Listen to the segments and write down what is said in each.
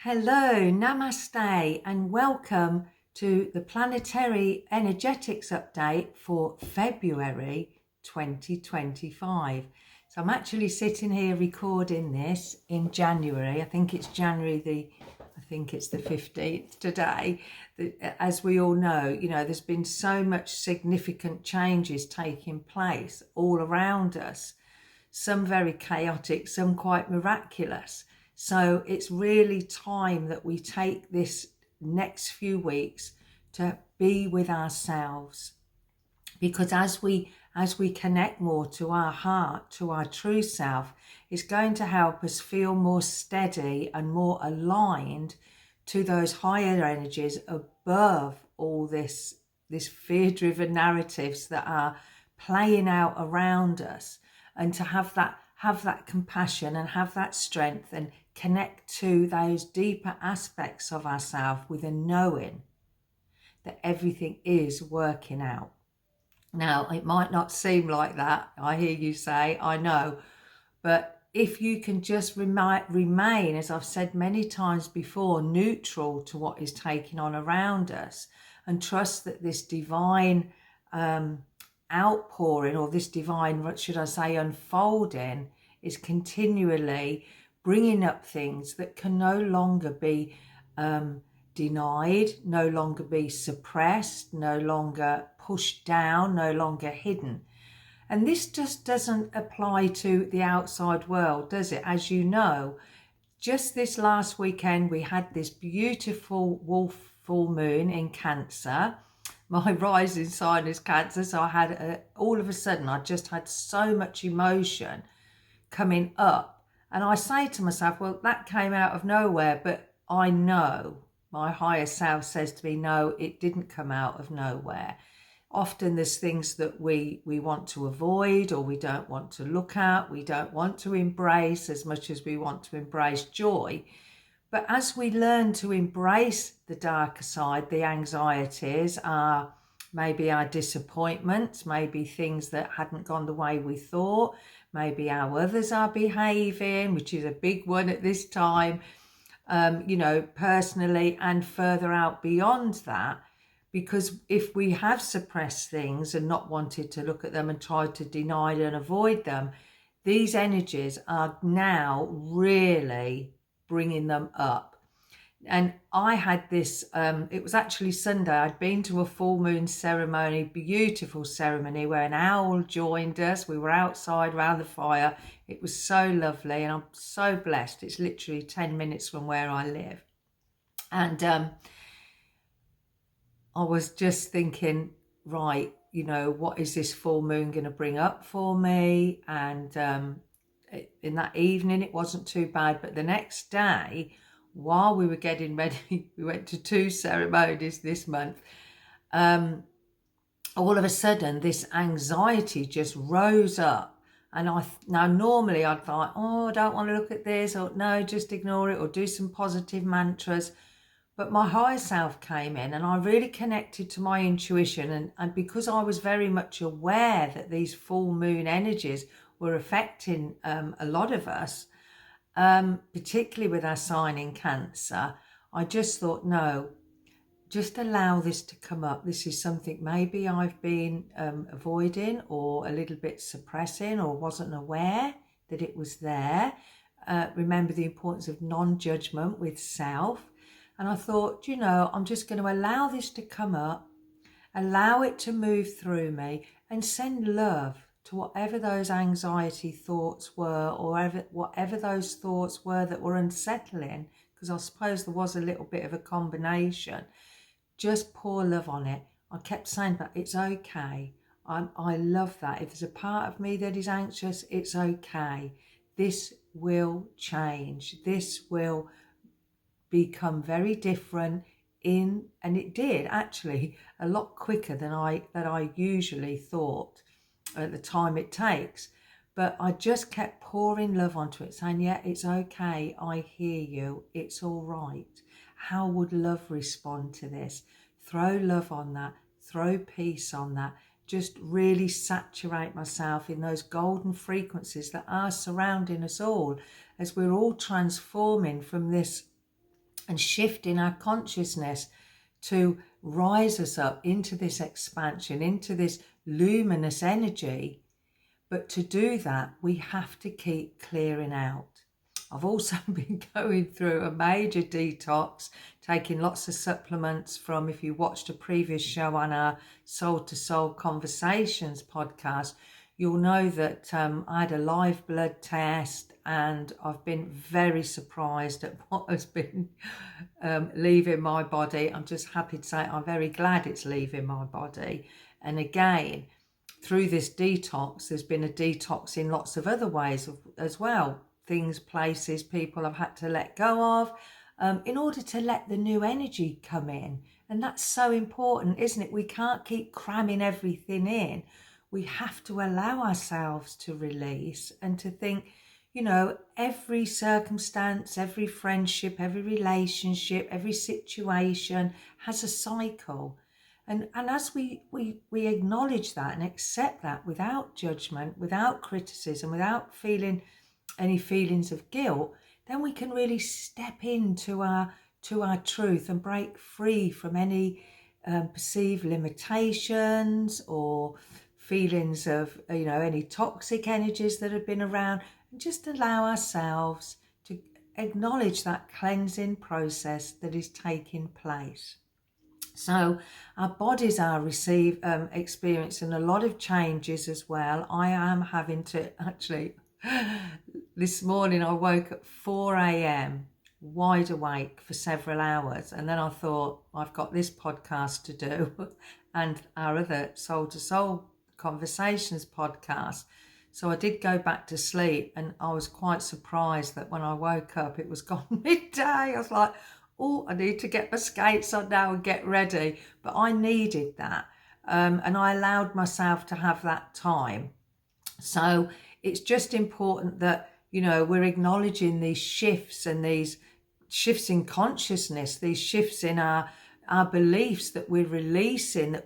Hello, namaste, and welcome to the planetary energetics update for February 2025. So I'm actually sitting here recording this in January. I think it's the 15th today. As we all know, there's been so much significant changes taking place all around us. Some very chaotic, some quite miraculous. So it's really time that we take this next few weeks to be with ourselves, because as we connect more to our heart, to our true self, it's going to help us feel more steady and more aligned to those higher energies above all this fear-driven narratives that are playing out around us, and to have that compassion and have that strength and connect to those deeper aspects of ourselves with a knowing that everything is working out. Now, it might not seem like that, I hear you say, I know, but if you can just remain, as I've said many times before, neutral to what is taking on around us, and trust that this divine outpouring, or this divine, what should I say, unfolding, is continually bringing up things that can no longer be denied, no longer be suppressed, no longer pushed down, no longer hidden. And this just doesn't apply to the outside world, does it? As you know, just this last weekend, we had this beautiful wolf full moon in Cancer. My rising sign is Cancer, so I had all of a sudden, I just had so much emotion coming up. And I say to myself, well, that came out of nowhere, but I know my higher self says to me, no, it didn't come out of nowhere. Often there's things that we want to avoid, or we don't want to look at, we don't want to embrace as much as we want to embrace joy. But as we learn to embrace the darker side, the anxieties, maybe our disappointments, maybe things that hadn't gone the way we thought, maybe how others are behaving, which is a big one at this time, personally and further out beyond that. Because if we have suppressed things and not wanted to look at them and tried to deny and avoid them, these energies are now really bringing them up. And I had this, it was actually Sunday, I'd been to a full moon ceremony, beautiful ceremony, where an owl joined us. We were outside around the fire. It was so lovely, and I'm so blessed. It's literally 10 minutes from where I live. And I was just thinking, right, what is this full moon going to bring up for me? And in that evening, it wasn't too bad. But the next day, while we were getting ready, we went to 2 ceremonies this month. All of a sudden, this anxiety just rose up. And now normally I'd thought, oh, I don't want to look at this, or no, just ignore it, or do some positive mantras. But my higher self came in, and I really connected to my intuition. And because I was very much aware that these full moon energies were affecting a lot of us, particularly with our sign in Cancer, I just thought, no, just allow this to come up. This is something maybe I've been avoiding, or a little bit suppressing, or wasn't aware that it was there. Remember the importance of non-judgment with self. And I thought, I'm just going to allow this to come up, allow it to move through me, and send love to whatever those anxiety thoughts were, or whatever those thoughts were that were unsettling, because I suppose there was a little bit of a combination. Just pour love on it. I kept saying, but it's okay. I love that. If there's a part of me that is anxious, it's okay. This will change. This will become very different and it did actually a lot quicker than I usually thought at the time it takes. But I just kept pouring love onto it, saying, yeah, it's okay, I hear you, it's all right. How would love respond to this? Throw love on that, throw peace on that. Just really saturate myself in those golden frequencies that are surrounding us all, as we're all transforming from this and shifting our consciousness to rise us up into this expansion, into this luminous energy. But to do that, we have to keep clearing out. I've also been going through a major detox, taking lots of supplements from, if you watched a previous show on our Soul to Soul Conversations podcast, you'll know that I had a live blood test, and I've been very surprised at what has been leaving my body. I'm just happy to say I'm very glad it's leaving my body. And again, through this detox, there's been a detox in lots of other ways as well. Things, places, people I've had to let go of in order to let the new energy come in. And that's so important, isn't it? We can't keep cramming everything in. We have to allow ourselves to release and to think, you know, every circumstance, every friendship, every relationship, every situation has a cycle. And as we acknowledge that and accept that without judgment, without criticism, without feeling any feelings of guilt, then we can really step into our truth and break free from any perceived limitations or feelings of, you know, any toxic energies that have been around, and just allow ourselves to acknowledge that cleansing process that is taking place. So our bodies are experiencing a lot of changes as well. I am having to actually, this morning I woke at 4 a.m. wide awake for several hours, and then I thought, I've got this podcast to do and our other Soul to Soul Conversations podcast. So I did go back to sleep, and I was quite surprised that when I woke up it was gone midday. I was like, oh, I need to get my skates on now and get ready. But I needed that. And I allowed myself to have that time. So it's just important that, you know, we're acknowledging these shifts and these shifts in consciousness, these shifts in our beliefs that we're releasing,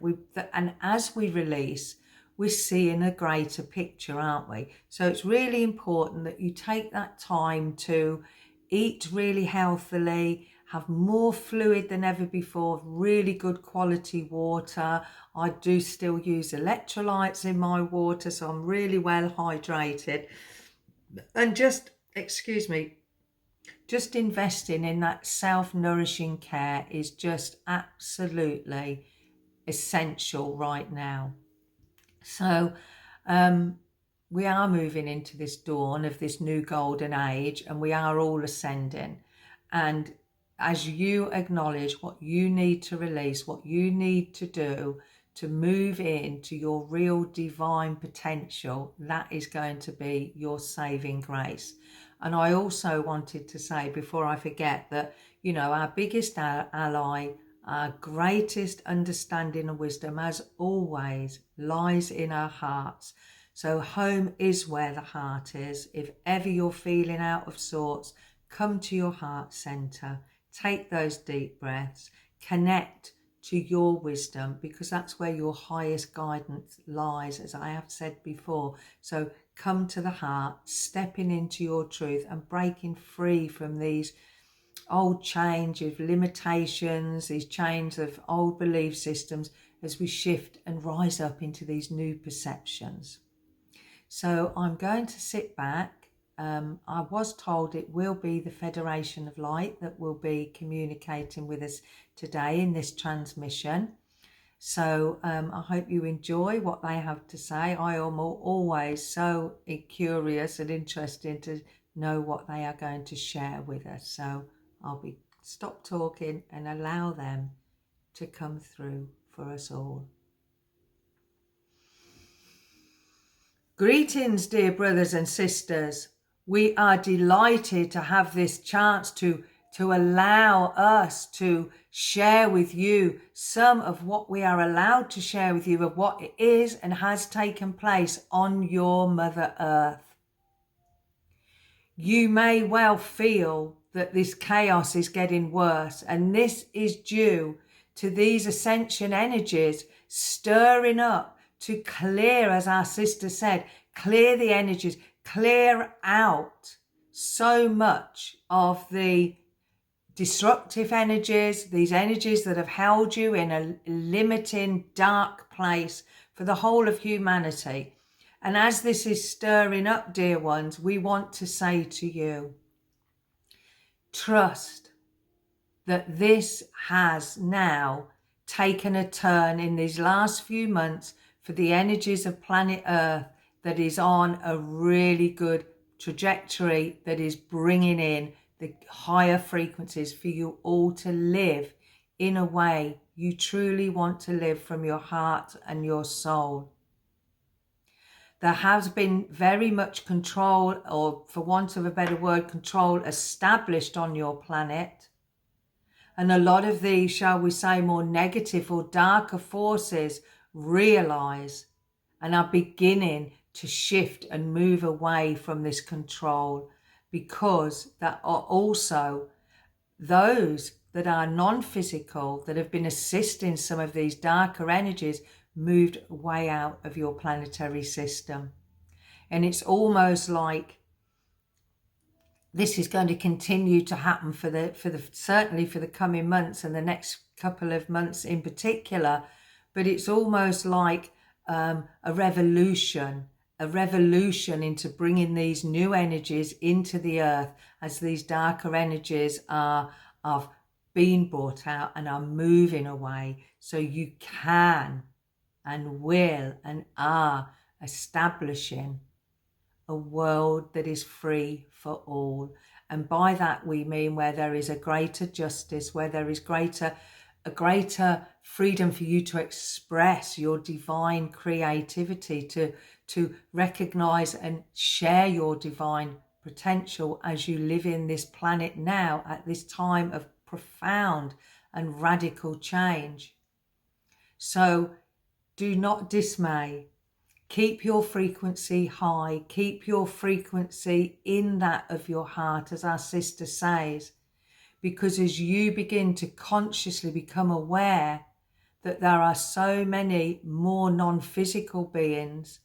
and as we release, we're seeing a greater picture, aren't we? So it's really important that you take that time to eat really healthily, have more fluid than ever before, really good quality water. I do still use electrolytes in my water, so I'm really well hydrated. And just investing in that self-nourishing care is just absolutely essential right now. So we are moving into this dawn of this new golden age, and we are all ascending. And as you acknowledge what you need to release, what you need to do to move into your real divine potential, that is going to be your saving grace. And I also wanted to say, before I forget, that, you know, our biggest ally, our greatest understanding and wisdom, as always, lies in our hearts. So home is where the heart is. If ever you're feeling out of sorts, come to your heart center, take those deep breaths, connect to your wisdom, because that's where your highest guidance lies, as I have said before. So come to the heart, stepping into your truth and breaking free from these old chains of limitations, these chains of old belief systems, as we shift and rise up into these new perceptions. So I'm going to sit back. I was told it will be the Federation of Light that will be communicating with us today in this transmission. So I hope you enjoy what they have to say. I am always so curious and interested to know what they are going to share with us. So I'll stop talking and allow them to come through for us all. Greetings, dear brothers and sisters. We are delighted to have this chance to allow us to share with you some of what we are allowed to share with you, of what it is and has taken place on your Mother Earth. You may well feel that this chaos is getting worse, and this is due to these ascension energies stirring up to clear, as our sister said, clear the energies, clear out so much of the destructive energies, these energies that have held you in a limiting, dark place for the whole of humanity. And as this is stirring up, dear ones, we want to say to you, trust that this has now taken a turn in these last few months for the energies of planet Earth that is on a really good trajectory, that is bringing in the higher frequencies for you all to live in a way you truly want to live from your heart and your soul. There has been very much control, or for want of a better word, control established on your planet. And a lot of these, shall we say, more negative or darker forces realize and are beginning to shift and move away from this control, because that are also those that are non-physical, that have been assisting some of these darker energies, moved way out of your planetary system. And it's almost like this is going to continue to happen for the certainly for the coming months, and the next couple of months in particular. But it's almost like a revolution into bringing these new energies into the earth, as these darker energies are being brought out and are moving away. So you can and will and are establishing a world that is free for all. And by that we mean where there is a greater justice, where there is a greater freedom for you to express your divine creativity, to recognize and share your divine potential as you live in this planet now at this time of profound and radical change. So do not dismay. Keep your frequency high. Keep your frequency in that of your heart, as our sister says, because as you begin to consciously become aware that there are so many more non-physical beings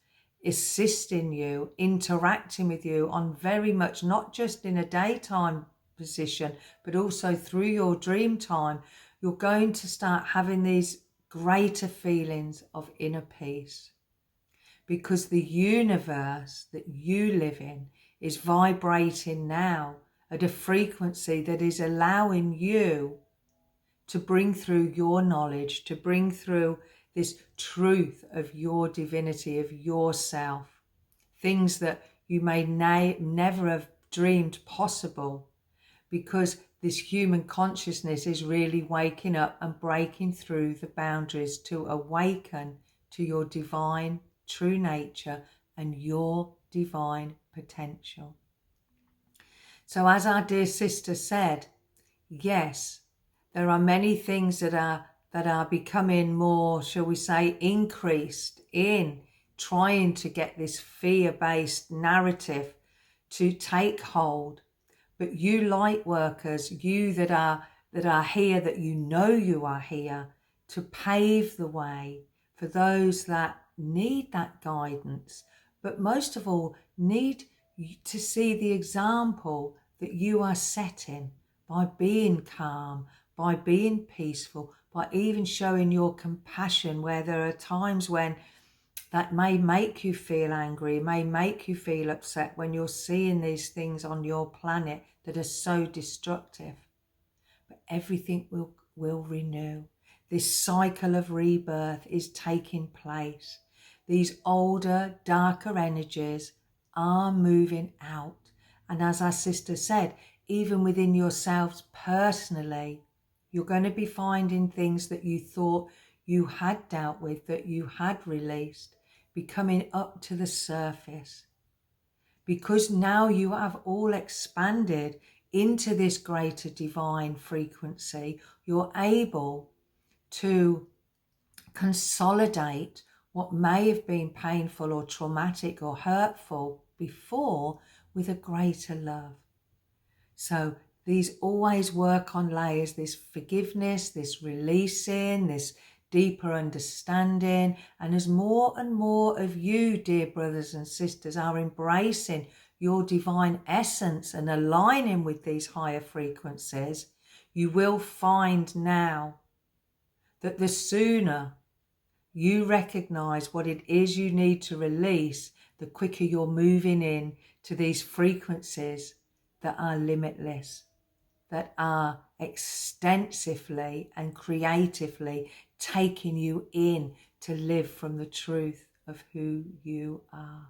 assisting you, interacting with you on very much not just in a daytime position, but also through your dream time, you're going to start having these greater feelings of inner peace. Because the universe that you live in is vibrating now at a frequency that is allowing you to bring through your knowledge, to bring through this truth of your divinity, of yourself, things that you may never have dreamed possible, because this human consciousness is really waking up and breaking through the boundaries to awaken to your divine true nature and your divine potential. So as our dear sister said, yes, there are many things that are becoming more, shall we say, increased in trying to get this fear-based narrative to take hold. But you light workers, you that are here, that you know you are here to pave the way for those that need that guidance, but most of all need to see the example that you are setting by being calm, by being peaceful, by even showing your compassion where there are times when that may make you feel angry, may make you feel upset when you're seeing these things on your planet that are so destructive. But everything will renew. This cycle of rebirth is taking place. These older, darker energies are moving out. And as our sister said, even within yourselves personally, you're going to be finding things that you thought you had dealt with, that you had released, becoming up to the surface. Because now you have all expanded into this greater divine frequency, you're able to consolidate what may have been painful or traumatic or hurtful before with a greater love. So these always work on layers, this forgiveness, this releasing, this deeper understanding. And as more and more of you, dear brothers and sisters, are embracing your divine essence and aligning with these higher frequencies, you will find now that the sooner you recognize what it is you need to release, the quicker you're moving in to these frequencies that are limitless, that are extensively and creatively taking you in to live from the truth of who you are.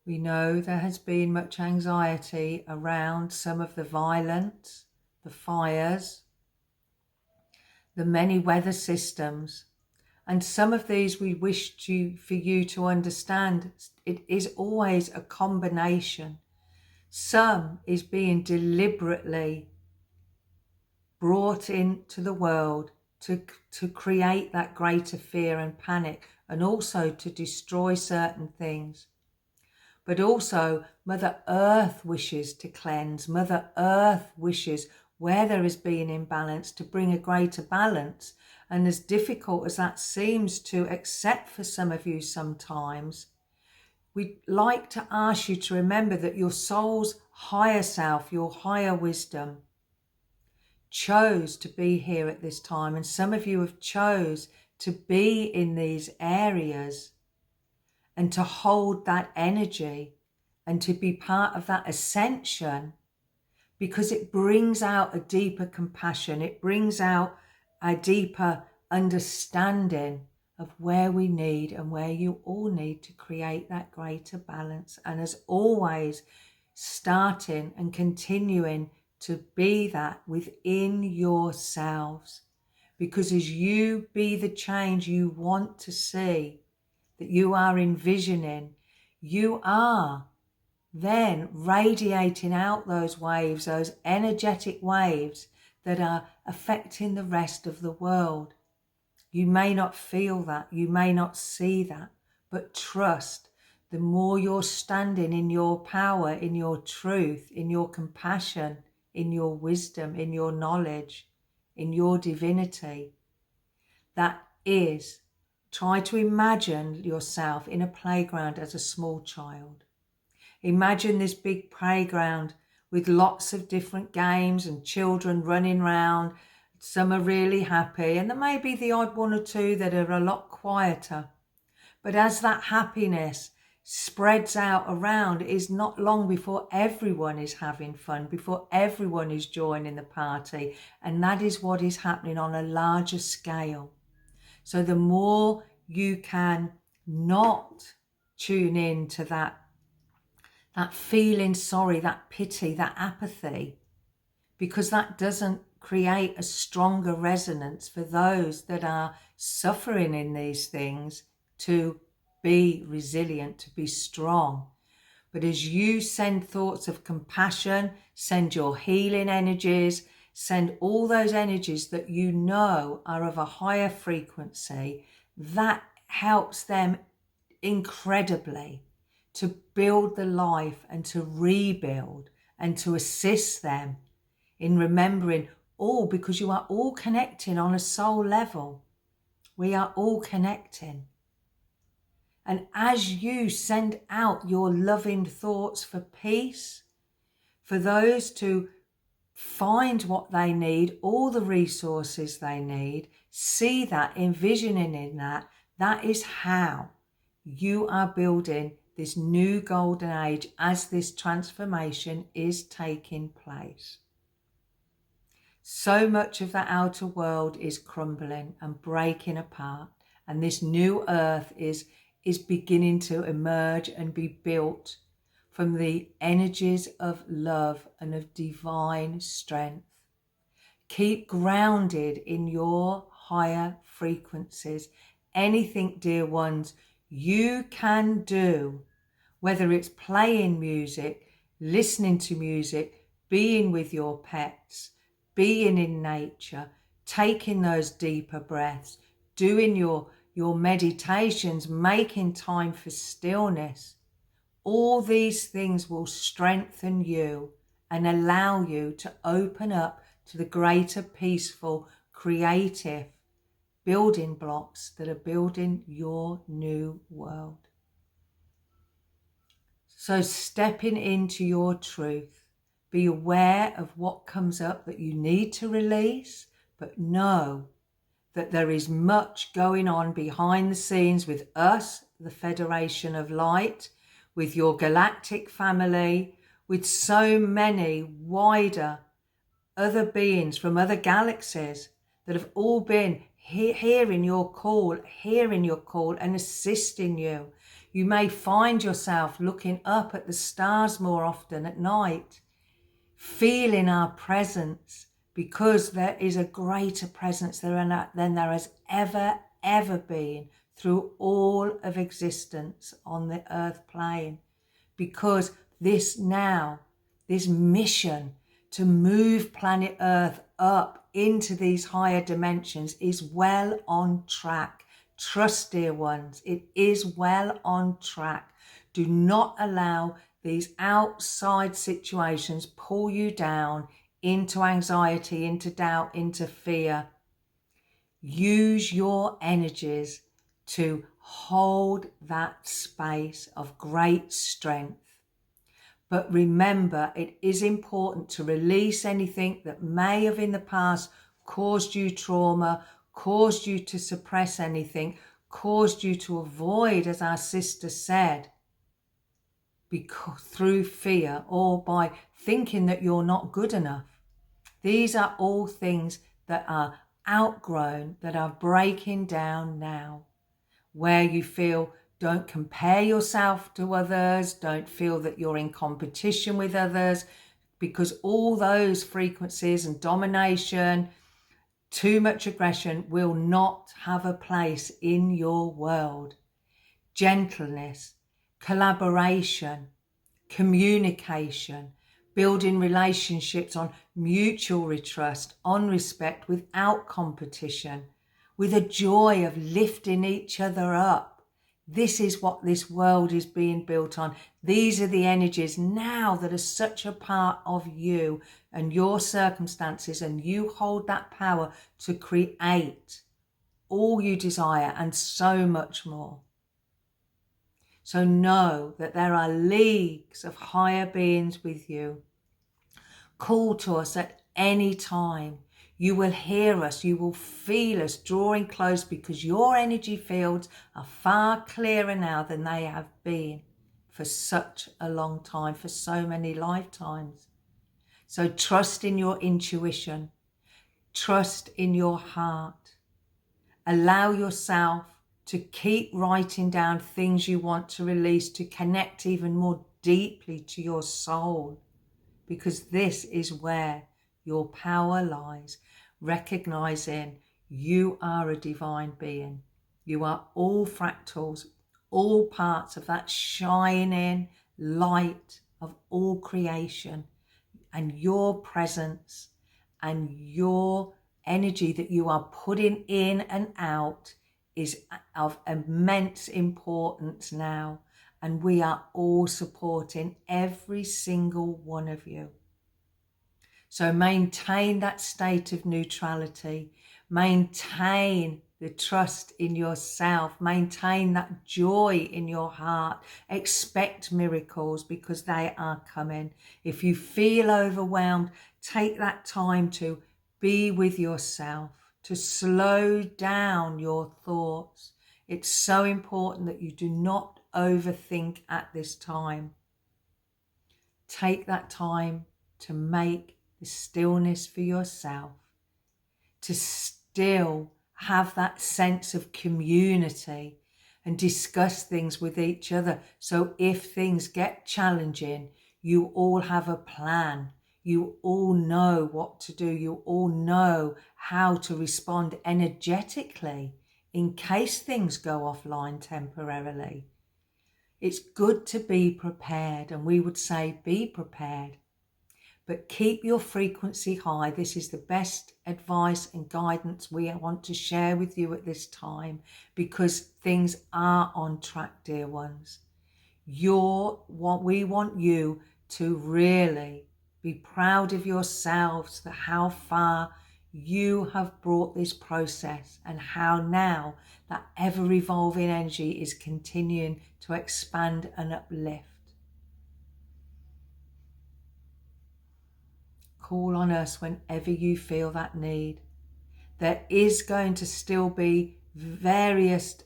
We know there has been much anxiety around some of the violence, the fires, the many weather systems, and some of these we wish for you to understand. It is always a combination. Some is being deliberately brought into the world to create that greater fear and panic, and also to destroy certain things. But also Mother Earth wishes to cleanse. Mother Earth wishes, where there has been imbalance, to bring a greater balance. And as difficult as that seems to accept for some of you sometimes, we'd like to ask you to remember that your soul's higher self, your higher wisdom, chose to be here at this time. And some of you have chose to be in these areas and to hold that energy and to be part of that ascension, because it brings out a deeper compassion. It brings out a deeper understanding of where we need and where you all need to create that greater balance. And as always, starting and continuing to be that within yourselves, because as you be the change you want to see, that you are envisioning, you are then radiating out those waves, those energetic waves that are affecting the rest of the world. You may not feel that, you may not see that, but trust, the more you're standing in your power, in your truth, in your compassion, in your wisdom, in your knowledge, in your divinity, that is, try to imagine yourself in a playground as a small child. Imagine this big playground with lots of different games and children running around. Some are really happy, and there may be the odd one or two that are a lot quieter. But as that happiness spreads out around, it is not long before everyone is having fun, before everyone is joining the party. And that is what is happening on a larger scale. So the more you can not tune in to that feeling sorry, that pity, that apathy, because that doesn't create a stronger resonance for those that are suffering in these things to be resilient, to be strong. But as you send thoughts of compassion, send your healing energies, send all those energies that you know are of a higher frequency, that helps them incredibly to build the life and to rebuild and to assist them in remembering all, because you are all connecting on a soul level. We are all connecting. And as you send out your loving thoughts for peace, for those to find what they need, all the resources they need, see that, envisioning in that, that is how you are building this new golden age as this transformation is taking place. So much of the outer world is crumbling and breaking apart, and this new earth is beginning to emerge and be built from the energies of love and of divine strength. Keep grounded in your higher frequencies. Anything, dear ones, you can do, whether it's playing music, listening to music, being with your pets, being in nature, taking those deeper breaths, doing your meditations, making time for stillness. All these things will strengthen you and allow you to open up to the greater peaceful, creative building blocks that are building your new world. So stepping into your truth, be aware of what comes up that you need to release, but know that there is much going on behind the scenes with us, the Federation of Light, with your galactic family, with so many wider other beings from other galaxies that have all been hearing your call and assisting you. You may find yourself looking up at the stars more often at night, feeling our presence, because there is a greater presence than there has ever been through all of existence on the earth plane. Because this mission to move planet Earth up into these higher dimensions is well on track. Trust, dear ones, it is well on track. Do not allow these outside situations pull you down into anxiety, into doubt, into fear. Use your energies to hold that space of great strength. But remember, it is important to release anything that may have in the past caused you trauma, caused you to suppress anything, caused you to avoid, as our sister said, because through fear or by thinking that you're not good enough. These are all things that are outgrown, that are breaking down now, where you feel don't compare yourself to others, don't feel that you're in competition with others, because all those frequencies and domination, too much aggression will not have a place in your world. Gentleness, collaboration, communication, building relationships on mutual trust, on respect, without competition, with a joy of lifting each other up. This is what this world is being built on. These are the energies now that are such a part of you and your circumstances, and you hold that power to create all you desire and so much more. So know that there are leagues of higher beings with you. Call to us at any time. You will hear us, you will feel us drawing close, because your energy fields are far clearer now than they have been for such a long time, for so many lifetimes. So trust in your intuition, trust in your heart. Allow yourself to keep writing down things you want to release, to connect even more deeply to your soul, because this is where your power lies. Recognizing you are a divine being. You are all fractals, all parts of that shining light of all creation, and your presence and your energy that you are putting in and out is of immense importance now, and we are all supporting every single one of you. So maintain that state of neutrality, maintain the trust in yourself, maintain that joy in your heart. Expect miracles, because they are coming. If you feel overwhelmed, take that time to be with yourself, to slow down your thoughts. It's so important that you do not overthink at this time. Take that time to make the stillness for yourself, to still have that sense of community and discuss things with each other. So if things get challenging, you all have a plan. You all know what to do. You all know how to respond energetically in case things go offline temporarily. It's good to be prepared, and we would say be prepared. But keep your frequency high. This is the best advice and guidance we want to share with you at this time, because things are on track, dear ones. We want you to really be proud of yourselves, for how far you have brought this process, and how now that ever-evolving energy is continuing to expand and uplift. Call on us whenever you feel that need. There is going to still be various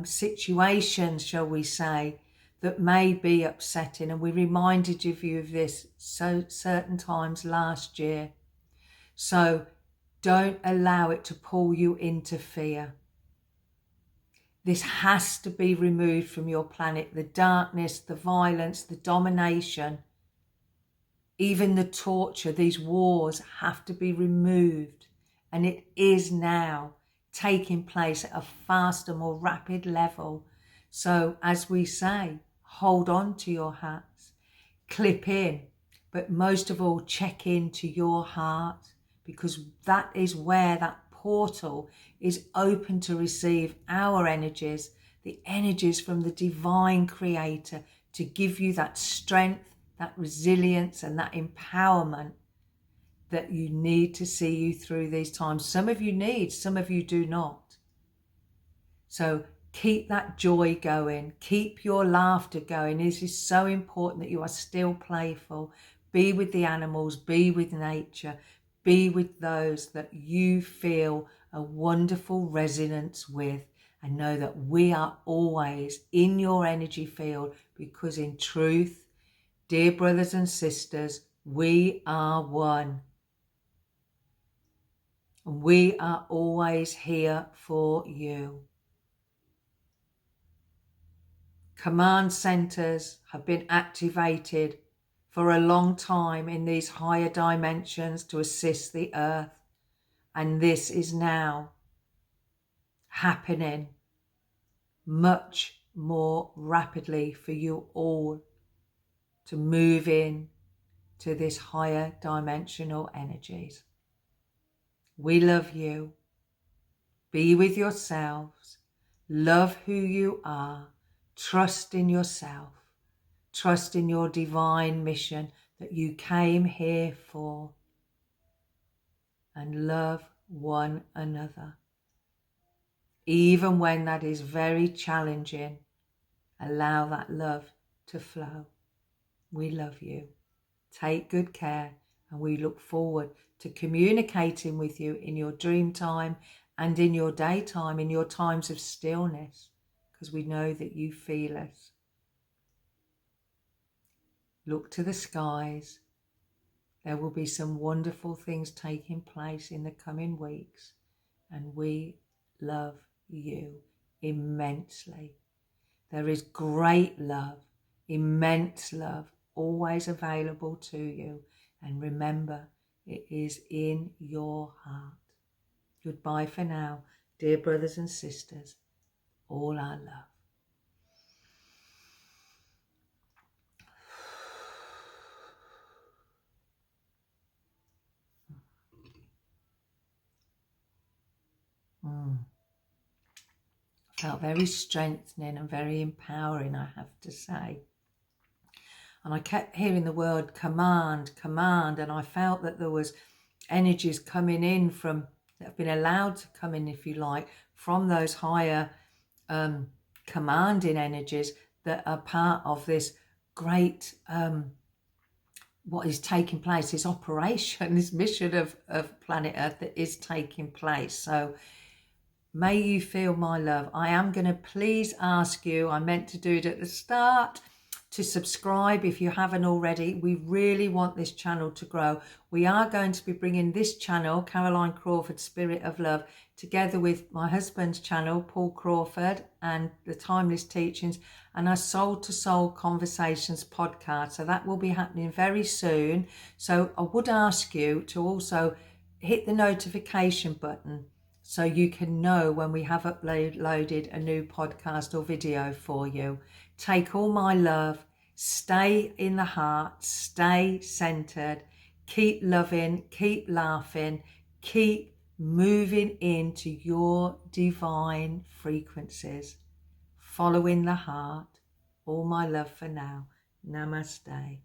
situations, shall we say, that may be upsetting, and we reminded you of this so certain times last year. So don't allow it to pull you into fear. This has to be removed from your planet. The darkness, the violence, the domination, even the torture, these wars have to be removed. And it is now taking place at a faster, more rapid level. So as we say, hold on to your hats, clip in, but most of all, check into your heart, because that is where that portal is open to receive our energies, the energies from the divine creator, to give you that strength, that resilience and that empowerment that you need to see you through these times. Some of you need, some of you do not. So keep that joy going, keep your laughter going. This is so important that you are still playful. Be with the animals, be with nature, be with those that you feel a wonderful resonance with, and know that we are always in your energy field, because in truth, dear brothers and sisters, we are one. And we are always here for you. Command centers have been activated for a long time in these higher dimensions to assist the earth. And this is now happening much more rapidly for you all to move in to this higher dimensional energies. We love you. Be with yourselves. Love who you are. Trust in yourself. Trust in your divine mission that you came here for. And love one another. Even when that is very challenging, allow that love to flow. We love you. Take good care, and we look forward to communicating with you in your dream time and in your daytime, in your times of stillness, because we know that you feel us. Look to the skies. There will be some wonderful things taking place in the coming weeks, and we love you immensely. There is great love, immense love, always available to you. And remember, it is in your heart. Goodbye for now, dear brothers and sisters. All our love. Felt very strengthening and very empowering, I have to say. And I kept hearing the word command, command, and I felt that there was energies coming in from, that have been allowed to come in, if you like, from those higher commanding energies that are part of this great, what is taking place, this operation, this mission of planet Earth that is taking place. So may you feel my love. I am going to please ask you, I meant to do it at the start, to subscribe if you haven't already. We really want this channel to grow. We are going to be bringing this channel, Caroline Crawford Spirit of Love, together with my husband's channel, Paul Crawford, and the Timeless Teachings, and our Soul to Soul Conversations podcast. So that will be happening very soon. So I would ask you to also hit the notification button so you can know when we have uploaded a new podcast or video for you. Take all my love, stay in the heart, stay centered, keep loving, keep laughing, keep moving into your divine frequencies, following the heart. All my love for now. Namaste.